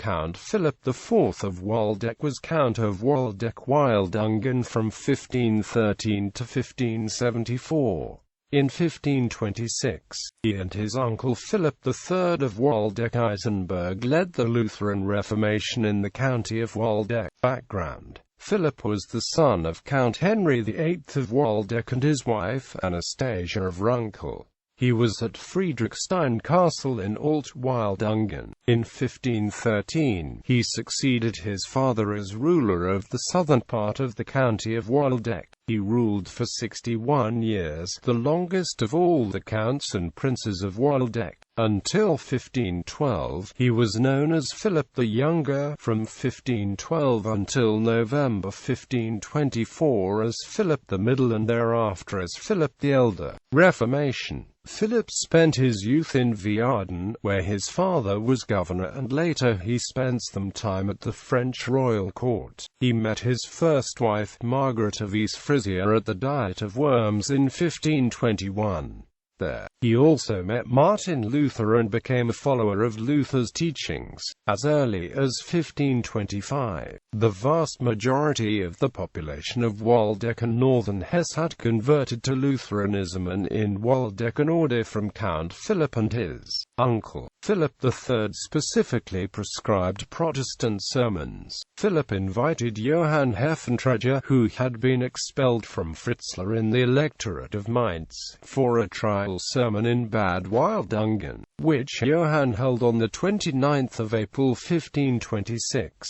Count Philip IV of Waldeck was Count of Waldeck-Wildungen from 1513 to 1574. In 1526, he and his uncle Philip III of Waldeck-Eisenberg led the Lutheran Reformation in the county of Waldeck. Background: Philip was the son of Count Henry VIII of Waldeck and his wife, Anastasia of Runkel. He was at Friedrichstein Castle in Alt-Wildungen. In 1513, he succeeded his father as ruler of the southern part of the county of Waldeck. He ruled for 61 years, the longest of all the counts and princes of Waldeck. Until 1512, he was known as Philip the Younger, from 1512 until November 1524 as Philip the Middle, and thereafter as Philip the Elder. Reformation: Philip spent his youth in Viaden, where his father was governor, and later he spent some time at the French royal court. He met his first wife, Margaret of East Frisia, at the Diet of Worms in 1521. There, he also met Martin Luther and became a follower of Luther's teachings. As early as 1525, the vast majority of the population of Waldeck and northern Hesse had converted to Lutheranism, and in Waldeck an order from Count Philip and his uncle Philip III specifically prescribed Protestant sermons. Philip invited Johann Heffentreger, who had been expelled from Fritzlar in the electorate of Mainz, for a trial sermon in Bad Wildungen, which Johann held on the 29th of April 1526.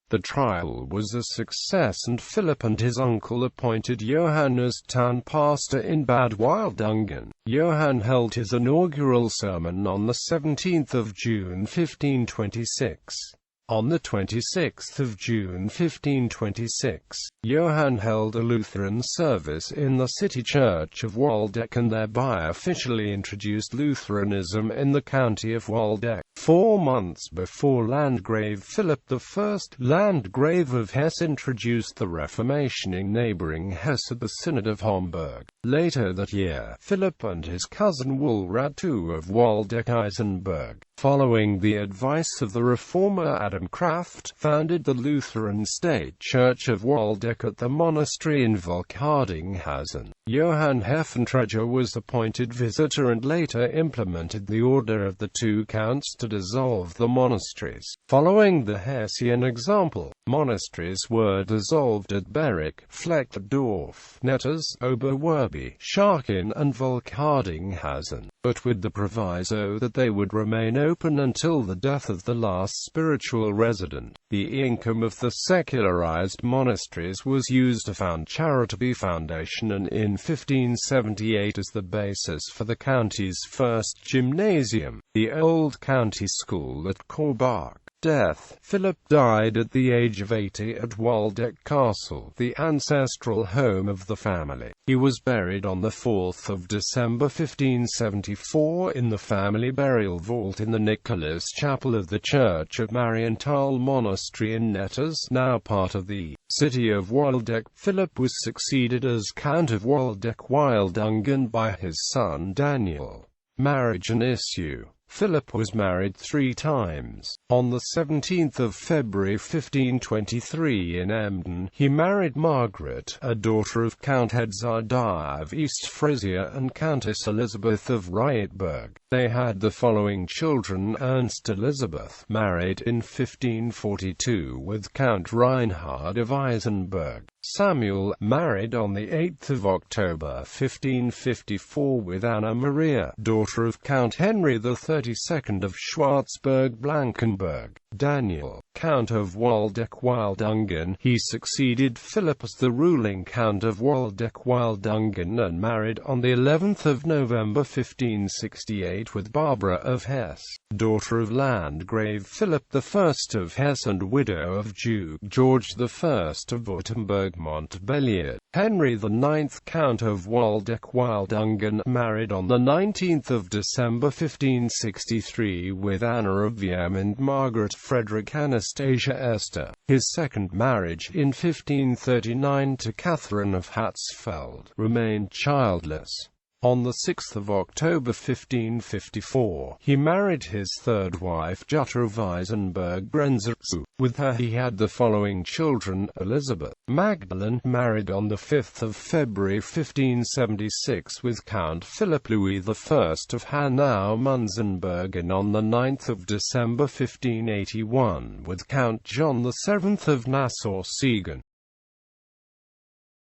The trial was a success, and Philip and his uncle appointed Johann as town pastor in Bad Wildungen. Johann held his inaugural sermon on the 17th of June 1526. On the 26th of June 1526, Johann held a Lutheran service in the city church of Waldeck and thereby officially introduced Lutheranism in the county of Waldeck. 4 months before Landgrave Philip I, Landgrave of Hesse, introduced the Reformation in neighboring Hesse at the Synod of Homburg. Later that year, Philip and his cousin Wulrad II of Waldeck-Eisenberg, following the advice of the reformer Adam Kraft, founded the Lutheran State Church of Waldeck at the monastery in Volkhardinghausen. Johann Heffentreger was appointed visitor and later implemented the order of the two counts to dissolve the monasteries. Following the Hessian example, monasteries were dissolved at Berich, Flechterdorf, Netters, Oberwerby, Scharkin and Volkhardinghausen, but with the proviso that they would remain open until the death of the last spiritual resident. The income of the secularized monasteries was used to found Charity Foundation, and in 1578 as the basis for the county's first gymnasium, the Old County School at Korbach. Death: Philip died at the age of 80 at Waldeck Castle, the ancestral home of the family. He was buried on the 4th of December 1574 in the family burial vault in the Nicholas Chapel of the Church of Marienthal Monastery in Netters, now part of the city of Waldeck. Philip was succeeded as Count of Waldeck-Wildungen by his son Daniel. Marriage and issue: Philip was married 3 times. On the 17th of February 1523 in Emden, he married Margaret, a daughter of Count Edzard of East Frisia and Countess Elizabeth of Rietberg. They had the following children: Ernst Elizabeth, married in 1542 with Count Reinhard of Eisenberg. Samuel, married on the 8th of October 1554 with Anna Maria, daughter of Count Henry the 32nd of Schwarzburg-Blankenburg. Daniel, Count of Waldeck-Wildungen. He succeeded Philip as the ruling Count of Waldeck-Wildungen and married on the 11th of November 1568 with Barbara of Hesse, daughter of Landgrave Philip I of Hesse and widow of Duke George I of Württemberg-Montbellier. Henry IX, Count of Waldeck-Wildungen, married on the 19th of December 1563 with Anna of Wiem and Margaret Frederick Anastasia Esther. His second marriage in 1539 to Catherine of Hatzfeld, remained childless. On 6 October 1554, he married his third wife Jutta of Eisenberg-Brenzersau. With her he had the following children: Elizabeth Magdalene, married on 5 February 1576 with Count Philip Louis I of Hanau-Munzenberg, and on 9 December 1581 with Count John VII of Nassau-Siegen.